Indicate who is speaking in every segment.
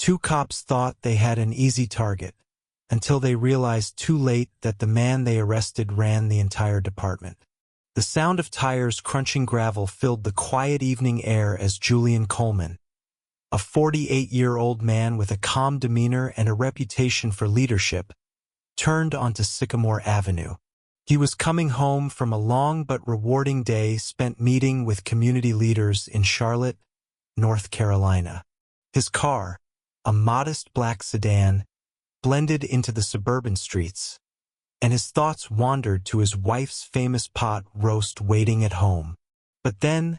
Speaker 1: Two cops thought they had an easy target, until they realized too late that the man they arrested ran the entire department. The sound of tires crunching gravel filled the quiet evening air as Julian Coleman, a 48-year-old man with a calm demeanor and a reputation for leadership, turned onto Sycamore Avenue. He was coming home from a long but rewarding day spent meeting with community leaders in Charlotte, North Carolina. His car, a modest black sedan, blended into the suburban streets, and his thoughts wandered to his wife's famous pot roast waiting at home. But then,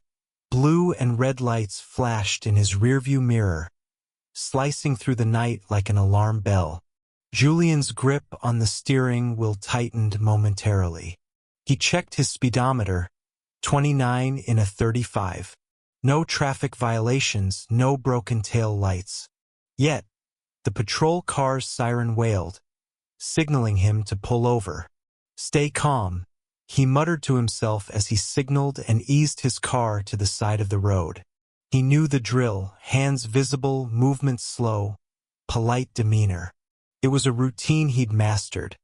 Speaker 1: blue and red lights flashed in his rearview mirror, slicing through the night like an alarm bell. Julian's grip on the steering wheel tightened momentarily. He checked his speedometer, 29 in a 35. No traffic violations, no broken tail lights. Yet, the patrol car's siren wailed, signaling him to pull over. "Stay calm," he muttered to himself as he signaled and eased his car to the side of the road. He knew the drill, hands visible, movement slow, polite demeanor. It was a routine he'd mastered,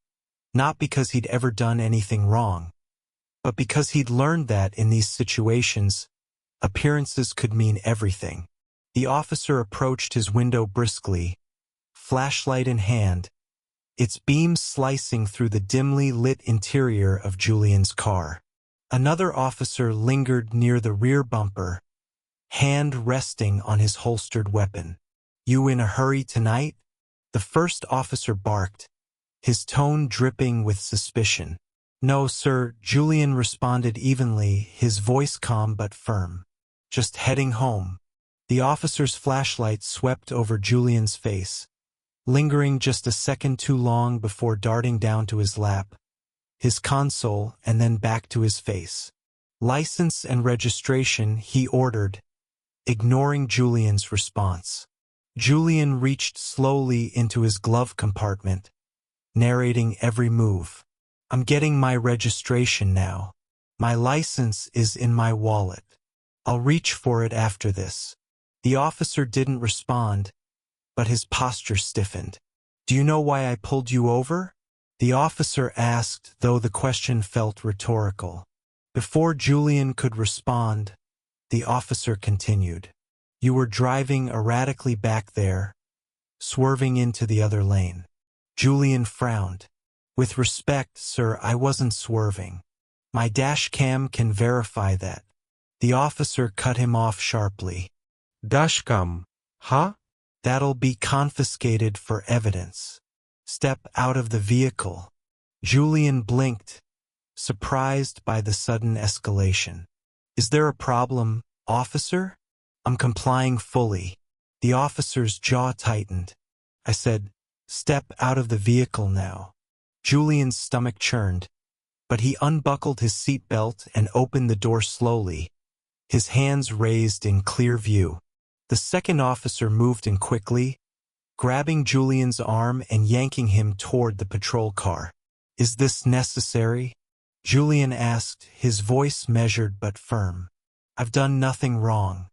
Speaker 1: not because he'd ever done anything wrong, but because he'd learned that in these situations, appearances could mean everything. The officer approached his window briskly, flashlight in hand, its beam slicing through the dimly lit interior of Julian's car. Another officer lingered near the rear bumper, hand resting on his holstered weapon. "You in a hurry tonight?" The first officer barked, his tone dripping with suspicion. "No, sir," Julian responded evenly, his voice calm but firm. "Just heading home." The officer's flashlight swept over Julian's face, lingering just a second too long before darting down to his lap, his console, and then back to his face. "License and registration," he ordered, ignoring Julian's response. Julian reached slowly into his glove compartment, narrating every move. "I'm getting my registration now. My license is in my wallet. I'll reach for it after this." The officer didn't respond, but his posture stiffened. "Do you know why I pulled you over?" the officer asked, though the question felt rhetorical. Before Julian could respond, the officer continued. "You were driving erratically back there, swerving into the other lane." Julian frowned. "With respect, sir, I wasn't swerving. My dash cam can verify that." The officer cut him off sharply. "Dashcam, huh? That'll be confiscated for evidence. Step out of the vehicle." Julian blinked, surprised by the sudden escalation. "Is there a problem, officer?" "I'm complying fully." The officer's jaw tightened. "I said, step out of the vehicle now." Julian's stomach churned, but he unbuckled his seatbelt and opened the door slowly, his hands raised in clear view. The second officer moved in quickly, grabbing Julian's arm and yanking him toward the patrol car. "Is this necessary?" Julian asked, his voice measured but firm. "I've done nothing wrong."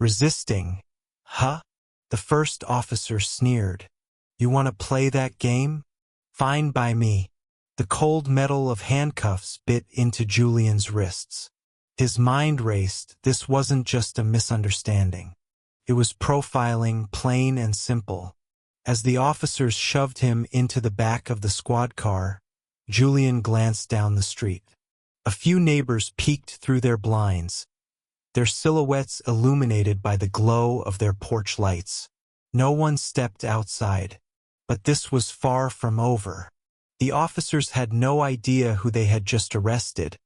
Speaker 1: "Resisting? Huh?" The first officer sneered. "You want to play that game? Fine by me." The cold metal of handcuffs bit into Julian's wrists. His mind raced. This wasn't just a misunderstanding. It was profiling, plain and simple. As the officers shoved him into the back of the squad car, Julian glanced down the street. A few neighbors peeked through their blinds, their silhouettes illuminated by the glow of their porch lights. No one stepped outside. But this was far from over. The officers had no idea who they had just arrested,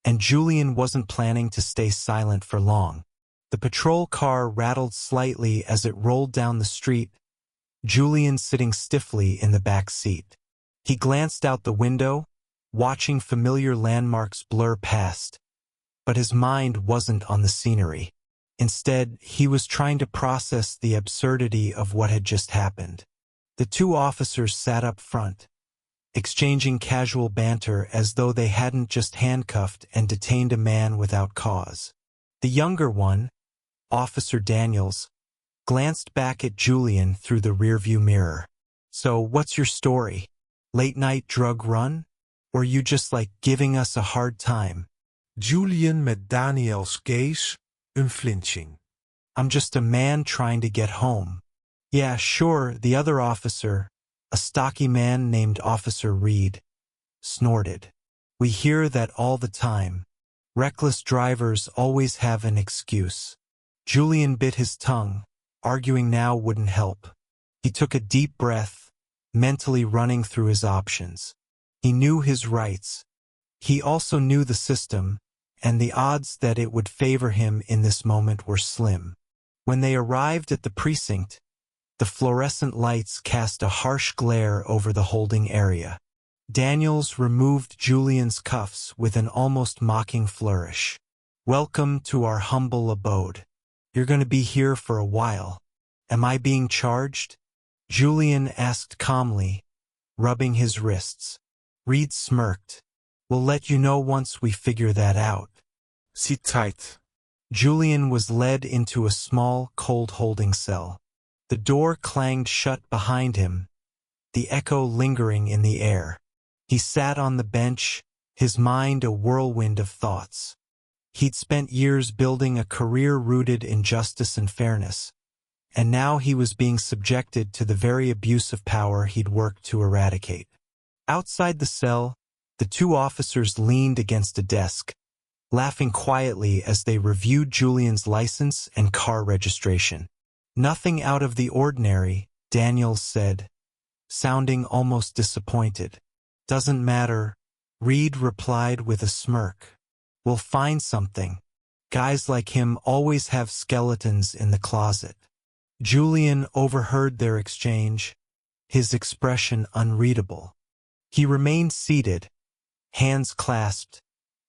Speaker 1: and Julian wasn't planning to stay silent for long. The patrol car rattled slightly as it rolled down the street, Julian sitting stiffly in the back seat. He glanced out the window, watching familiar landmarks blur past, but his mind wasn't on the scenery. Instead, he was trying to process the absurdity of what had just happened. The two officers sat up front, exchanging casual banter as though they hadn't just handcuffed and detained a man without cause. The younger one, Officer Daniels, glanced back at Julian through the rearview mirror. So, what's your story? Late-night drug run? Or you just like giving us a hard time?
Speaker 2: Julian met Daniel's gaze, unflinching.
Speaker 1: I'm just a man trying to get home. Yeah, sure, the other officer, a stocky man named Officer Reed, snorted. We hear that all the time. Reckless drivers always have an excuse. Julian bit his tongue. Arguing now wouldn't help. He took a deep breath, mentally running through his options. He knew his rights. He also knew the system, and the odds that it would favor him in this moment were slim. When they arrived at the precinct, the fluorescent lights cast a harsh glare over the holding area. Daniels removed Julian's cuffs with an almost mocking flourish. Welcome to our humble abode. You're going to be here for a while. Am I being charged? Julian asked calmly, rubbing his wrists. Reed smirked. We'll let you know once we figure that out.
Speaker 2: Sit tight.
Speaker 1: Julian was led into a small, cold holding cell. The door clanged shut behind him, the echo lingering in the air. He sat on the bench, his mind a whirlwind of thoughts. He'd spent years building a career rooted in justice and fairness, and now he was being subjected to the very abuse of power he'd worked to eradicate. Outside the cell, the two officers leaned against a desk, laughing quietly as they reviewed Julian's license and car registration. Nothing out of the ordinary, Daniels said, sounding almost disappointed. Doesn't matter, Reed replied with a smirk. We'll find something. Guys like him always have skeletons in the closet. Julian overheard their exchange, his expression unreadable. He remained seated, hands clasped,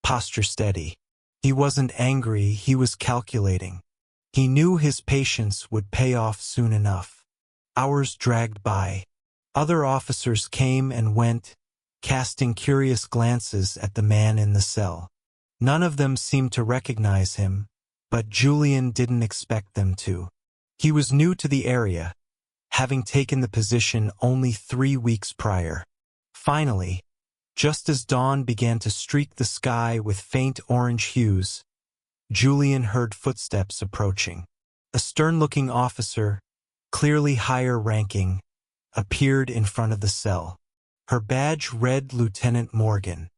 Speaker 1: posture steady. He wasn't angry, he was calculating. He knew his patience would pay off soon enough. Hours dragged by. Other officers came and went, casting curious glances at the man in the cell. None of them seemed to recognize him, but Julian didn't expect them to. He was new to the area, having taken the position only 3 weeks prior. Finally, just as dawn began to streak the sky with faint orange hues, Julian heard footsteps approaching. A stern-looking officer, clearly higher-ranking, appeared in front of the cell. Her badge read Lieutenant Morgan.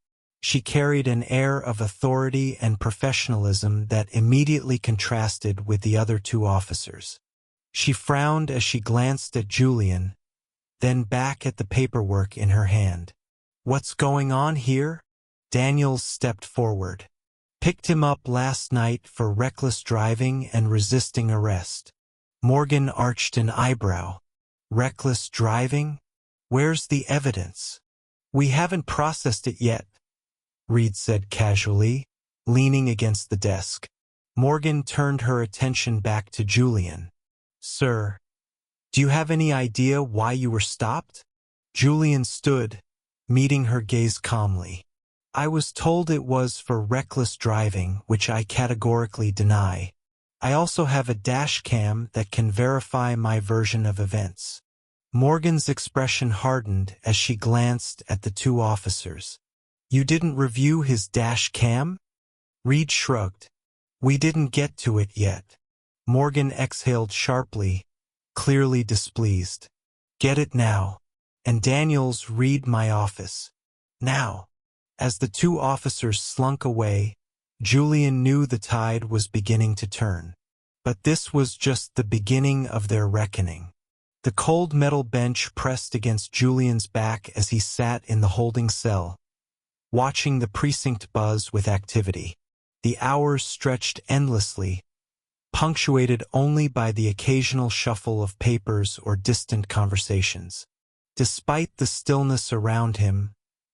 Speaker 1: She carried an air of authority and professionalism that immediately contrasted with the other two officers. She frowned as she glanced at Julian, then back at the paperwork in her hand. What's going on here? Daniels stepped forward. Picked him up last night for reckless driving and resisting arrest. Morgan arched an eyebrow. Reckless driving? Where's the evidence? We haven't processed it yet, Reed said casually, leaning against the desk. Morgan turned her attention back to Julian. Sir, do you have any idea why you were stopped? Julian stood, meeting her gaze calmly. I was told it was for reckless driving, which I categorically deny. I also have a dash cam that can verify my version of events. Morgan's expression hardened as she glanced at the two officers. You didn't review his dash cam? Reed shrugged. We didn't get to it yet. Morgan exhaled sharply, clearly displeased. Get it now. And Daniels, read my office. Now. As the two officers slunk away, Julian knew the tide was beginning to turn. But this was just the beginning of their reckoning. The cold metal bench pressed against Julian's back as he sat in the holding cell, watching the precinct buzz with activity. The hours stretched endlessly, punctuated only by the occasional shuffle of papers or distant conversations. Despite the stillness around him,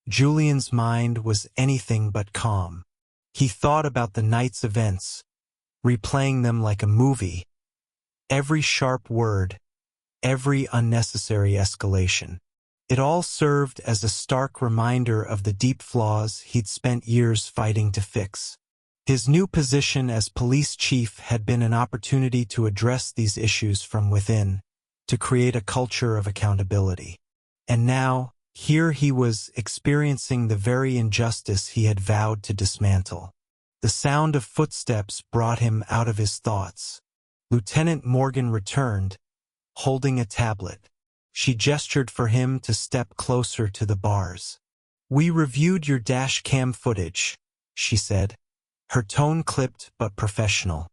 Speaker 1: Julian's mind was anything but calm. He thought about the night's events, replaying them like a movie. Every sharp word, every unnecessary escalation. It all served as a stark reminder of the deep flaws he'd spent years fighting to fix. His new position as police chief had been an opportunity to address these issues from within, to create a culture of accountability. And now, here he was experiencing the very injustice he had vowed to dismantle. The sound of footsteps brought him out of his thoughts. Lieutenant Morgan returned, holding a tablet. She gestured for him to step closer to the bars. "We reviewed your dash cam footage," she said, her tone clipped but professional.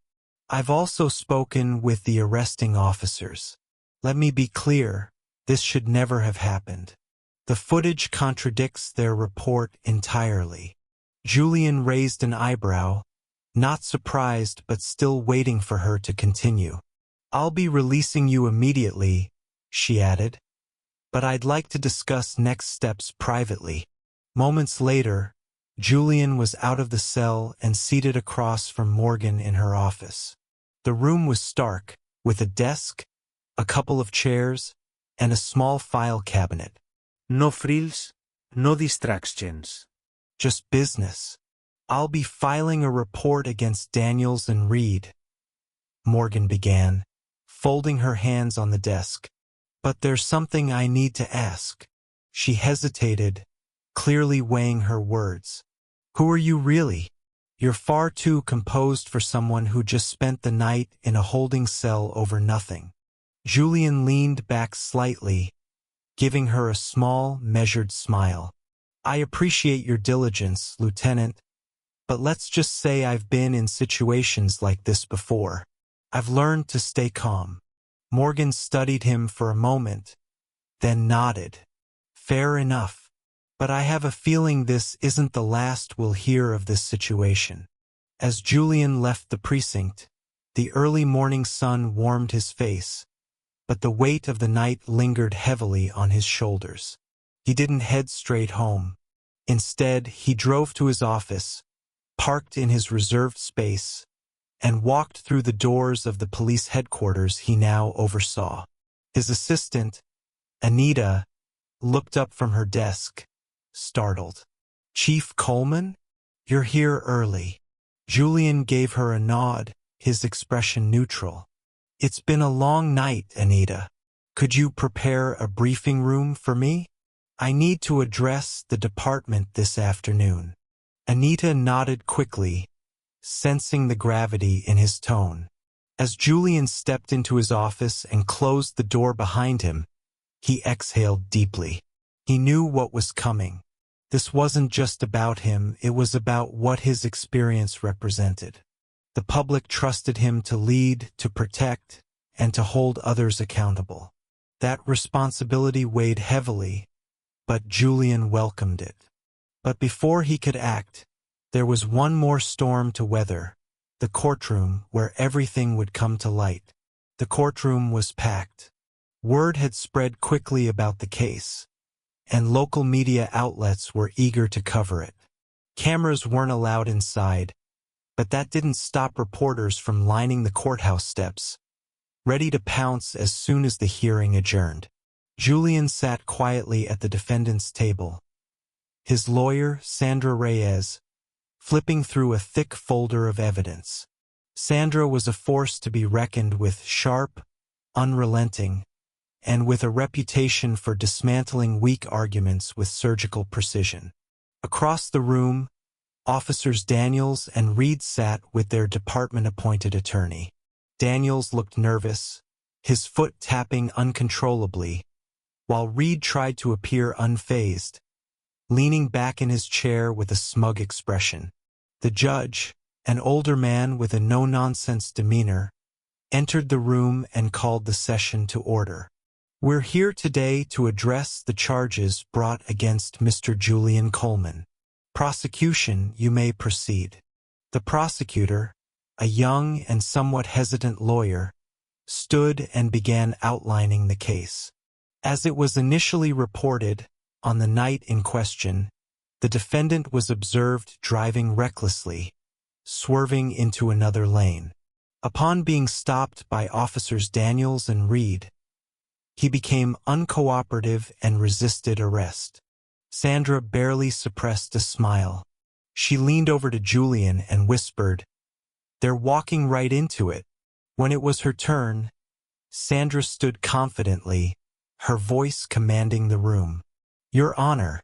Speaker 1: "I've also spoken with the arresting officers. Let me be clear, this should never have happened. The footage contradicts their report entirely." Julian raised an eyebrow, not surprised but still waiting for her to continue. "I'll be releasing you immediately," she added, "but I'd like to discuss next steps privately." Moments later, Julian was out of the cell and seated across from Morgan in her office. The room was stark, with a desk, a couple of chairs, and a small file cabinet.
Speaker 2: No frills, no distractions.
Speaker 1: Just business. "I'll be filing a report against Daniels and Reed," Morgan began, folding her hands on the desk. "But there's something I need to ask." She hesitated, clearly weighing her words. "Who are you really? You're far too composed for someone who just spent the night in a holding cell over nothing." Julian leaned back slightly, giving her a small, measured smile. "I appreciate your diligence, Lieutenant, but let's just say I've been in situations like this before. I've learned to stay calm." Morgan studied him for a moment, then nodded. "Fair enough. But I have a feeling this isn't the last we'll hear of this situation." As Julian left the precinct, the early morning sun warmed his face, but the weight of the night lingered heavily on his shoulders. He didn't head straight home. Instead, he drove to his office, parked in his reserved space, and walked through the doors of the police headquarters he now oversaw. His assistant, Anita, looked up from her desk, startled. "Chief Coleman? You're here early." Julian gave her a nod, his expression neutral. "It's been a long night, Anita. Could you prepare a briefing room for me? I need to address the department this afternoon." Anita nodded quickly, sensing the gravity in his tone. As Julian stepped into his office and closed the door behind him, he exhaled deeply. He knew what was coming. This wasn't just about him, it was about what his experience represented. The public trusted him to lead, to protect, and to hold others accountable. That responsibility weighed heavily, but Julian welcomed it. But before he could act, there was one more storm to weather, the courtroom where everything would come to light. The courtroom was packed. Word had spread quickly about the case, and local media outlets were eager to cover it. Cameras weren't allowed inside, but that didn't stop reporters from lining the courthouse steps, ready to pounce as soon as the hearing adjourned. Julian sat quietly at the defendant's table, his lawyer, Sandra Reyes, flipping through a thick folder of evidence. Sandra was a force to be reckoned with, sharp, unrelenting, and with a reputation for dismantling weak arguments with surgical precision. Across the room, Officers Daniels and Reed sat with their department-appointed attorney. Daniels looked nervous, his foot tapping uncontrollably, while Reed tried to appear unfazed, leaning back in his chair with a smug expression. The judge, an older man with a no-nonsense demeanor, entered the room and called the session to order. "We're here today to address the charges brought against Mr. Julian Coleman. Prosecution, you may proceed." The prosecutor, a young and somewhat hesitant lawyer, stood and began outlining the case. As it was initially reported, on the night in question, the defendant was observed driving recklessly, swerving into another lane. Upon being stopped by Officers Daniels and Reed, he became uncooperative and resisted arrest. Sandra barely suppressed a smile. She leaned over to Julian and whispered, "They're walking right into it." When it was her turn, Sandra stood confidently, her voice commanding the room. "Your Honor,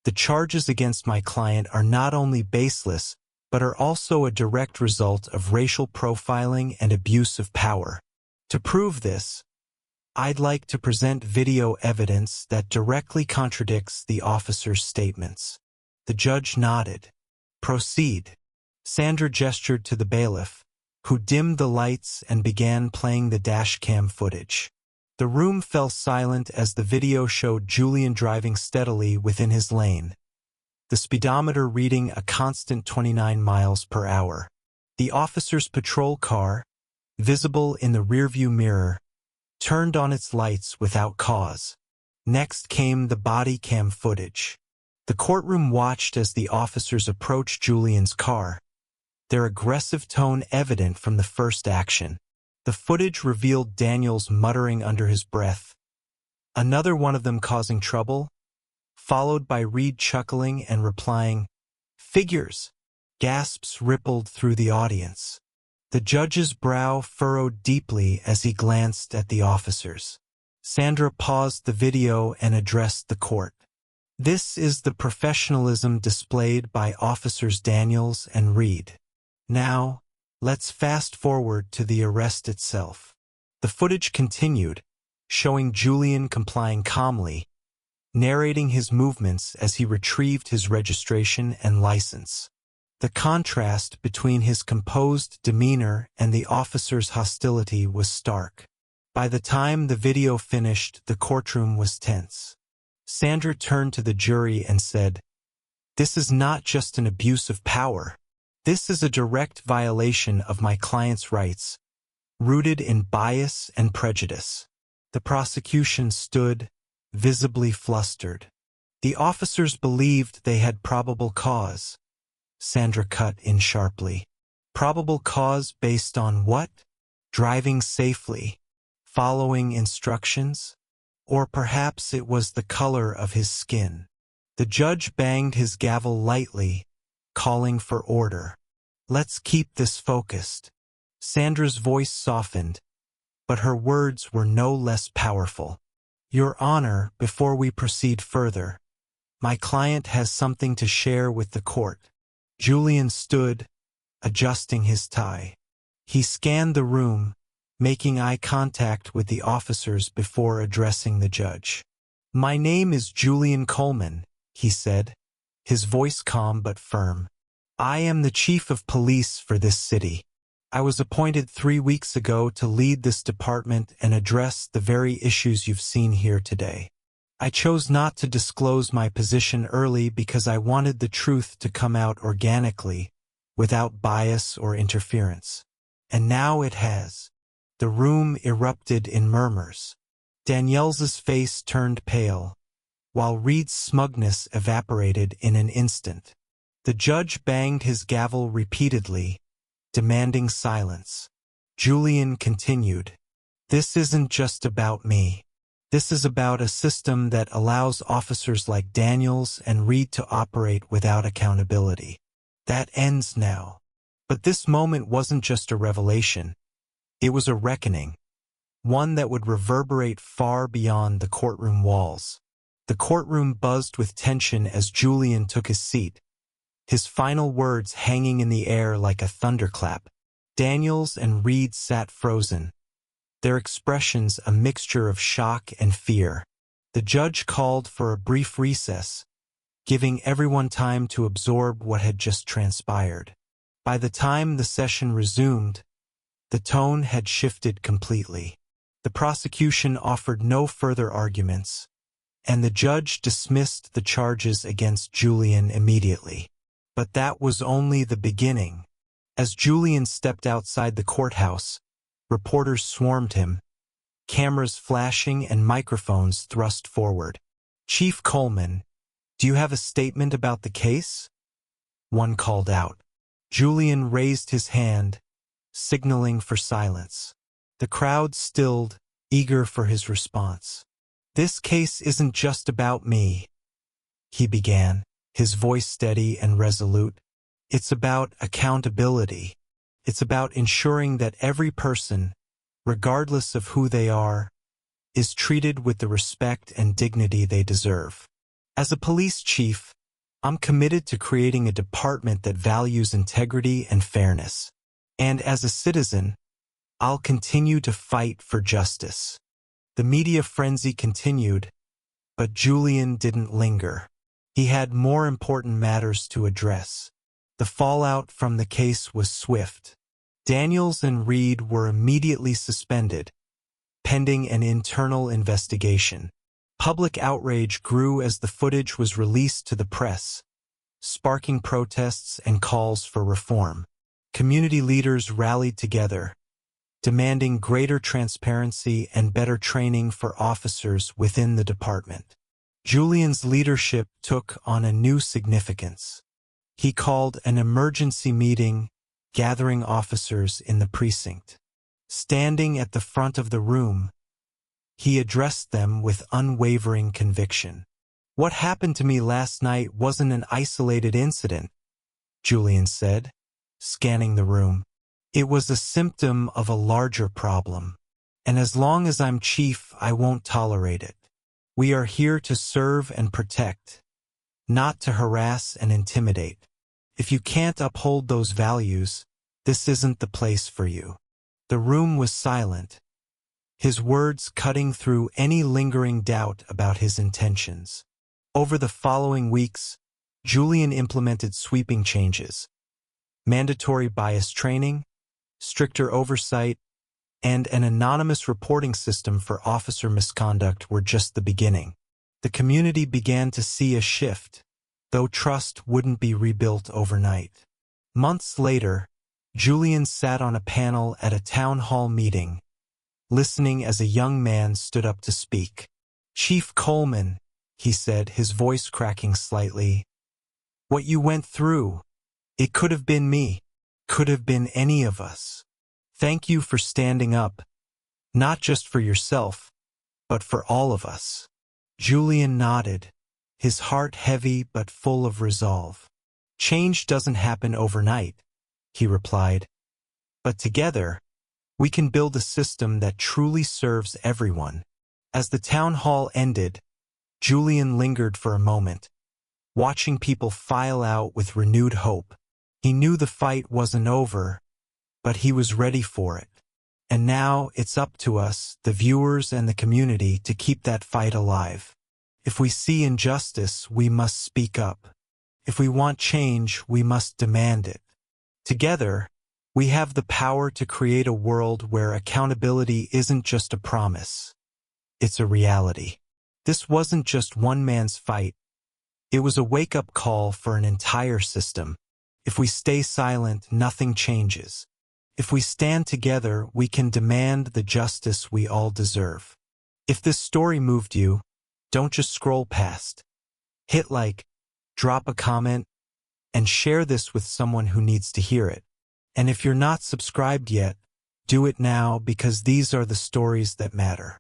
Speaker 1: the charges against my client are not only baseless, but are also a direct result of racial profiling and abuse of power. To prove this, I'd like to present video evidence that directly contradicts the officer's statements." The judge nodded. "Proceed." Sandra gestured to the bailiff, who dimmed the lights and began playing the dashcam footage. The room fell silent as the video showed Julian driving steadily within his lane, the speedometer reading a constant 29 miles per hour. The officer's patrol car, visible in the rearview mirror, turned on its lights without cause. Next came the body cam footage. The courtroom watched as the officers approached Julian's car, their aggressive tone evident from the first action. The footage revealed Daniels muttering under his breath, another one of them causing trouble, followed by Reed chuckling and replying, "Figures!" Gasps rippled through the audience. The judge's brow furrowed deeply as he glanced at the officers. Sandra paused the video and addressed the court. "This is the professionalism displayed by Officers Daniels and Reed. Now, let's fast forward to the arrest itself." The footage continued, showing Julian complying calmly, narrating his movements as he retrieved his registration and license. The contrast between his composed demeanor and the officer's hostility was stark. By the time the video finished, the courtroom was tense. Sandra turned to the jury and said, "This is not just an abuse of power. This is a direct violation of my client's rights, rooted in bias and prejudice." The prosecution stood, visibly flustered. "The officers believed they had probable cause," Sandra cut in sharply. "Probable cause based on what? Driving safely, following instructions? Or perhaps it was the color of his skin." The judge banged his gavel lightly, calling for order. "Let's keep this focused." Sandra's voice softened, but her words were no less powerful. "Your Honor, before we proceed further, my client has something to share with the court." Julian stood, adjusting his tie. He scanned the room, making eye contact with the officers before addressing the judge. "My name is Julian Coleman," he said, his voice calm but firm. "I am the chief of police for this city. I was appointed 3 weeks ago to lead this department and address the very issues you've seen here today. I chose not to disclose my position early because I wanted the truth to come out organically, without bias or interference. And now it has." The room erupted in murmurs. Danielle's face turned pale, while Reed's smugness evaporated in an instant. The judge banged his gavel repeatedly, demanding silence. Julian continued, "This isn't just about me. This is about a system that allows officers like Daniels and Reed to operate without accountability. That ends now." But this moment wasn't just a revelation. It was a reckoning, one that would reverberate far beyond the courtroom walls. The courtroom buzzed with tension as Julian took his seat, his final words hanging in the air like a thunderclap. Daniels and Reed sat frozen, their expressions a mixture of shock and fear. The judge called for a brief recess, giving everyone time to absorb what had just transpired. By the time the session resumed, the tone had shifted completely. The prosecution offered no further arguments, and the judge dismissed the charges against Julian immediately. But that was only the beginning. As Julian stepped outside the courthouse, reporters swarmed him, cameras flashing and microphones thrust forward. "Chief Coleman, do you have a statement about the case?" one called out. Julian raised his hand, signaling for silence. The crowd stilled, eager for his response. "This case isn't just about me," he began, his voice steady and resolute. It's about accountability. It's about ensuring that every person, regardless of who they are, is treated with the respect and dignity they deserve. As a police chief, I'm committed to creating a department that values integrity and fairness. And as a citizen, I'll continue to fight for justice. The media frenzy continued, but Julian didn't linger. He had more important matters to address. The fallout from the case was swift. Daniels and Reed were immediately suspended, pending an internal investigation. Public outrage grew as the footage was released to the press, sparking protests and calls for reform. Community leaders rallied together, demanding greater transparency and better training for officers within the department. Julian's leadership took on a new significance. He called an emergency meeting, gathering officers in the precinct. Standing at the front of the room, he addressed them with unwavering conviction. "What happened to me last night wasn't an isolated incident," Julian said, scanning the room. "It was a symptom of a larger problem. And as long as I'm chief, I won't tolerate it. We are here to serve and protect, not to harass and intimidate. If you can't uphold those values, this isn't the place for you." The room was silent, his words cutting through any lingering doubt about his intentions. Over the following weeks, Julian implemented sweeping changes. Mandatory bias training, stricter oversight, and an anonymous reporting system for officer misconduct were just the beginning. The community began to see a shift, though trust wouldn't be rebuilt overnight. Months later, Julian sat on a panel at a town hall meeting, listening as a young man stood up to speak. "Chief Coleman," he said, his voice cracking slightly, "what you went through, it could have been me, could have been any of us. Thank you for standing up, not just for yourself, but for all of us." Julian nodded, his heart heavy but full of resolve. "Change doesn't happen overnight," he replied, "but together, we can build a system that truly serves everyone." As the town hall ended, Julian lingered for a moment, watching people file out with renewed hope. He knew the fight wasn't over, but he was ready for it. And now it's up to us, the viewers and the community, to keep that fight alive. If we see injustice, we must speak up. If we want change, we must demand it. Together, we have the power to create a world where accountability isn't just a promise. It's a reality. This wasn't just one man's fight. It was a wake-up call for an entire system. If we stay silent, nothing changes. If we stand together, we can demand the justice we all deserve. If this story moved you, don't just scroll past. Hit like, drop a comment, and share this with someone who needs to hear it. And if you're not subscribed yet, do it now, because these are the stories that matter.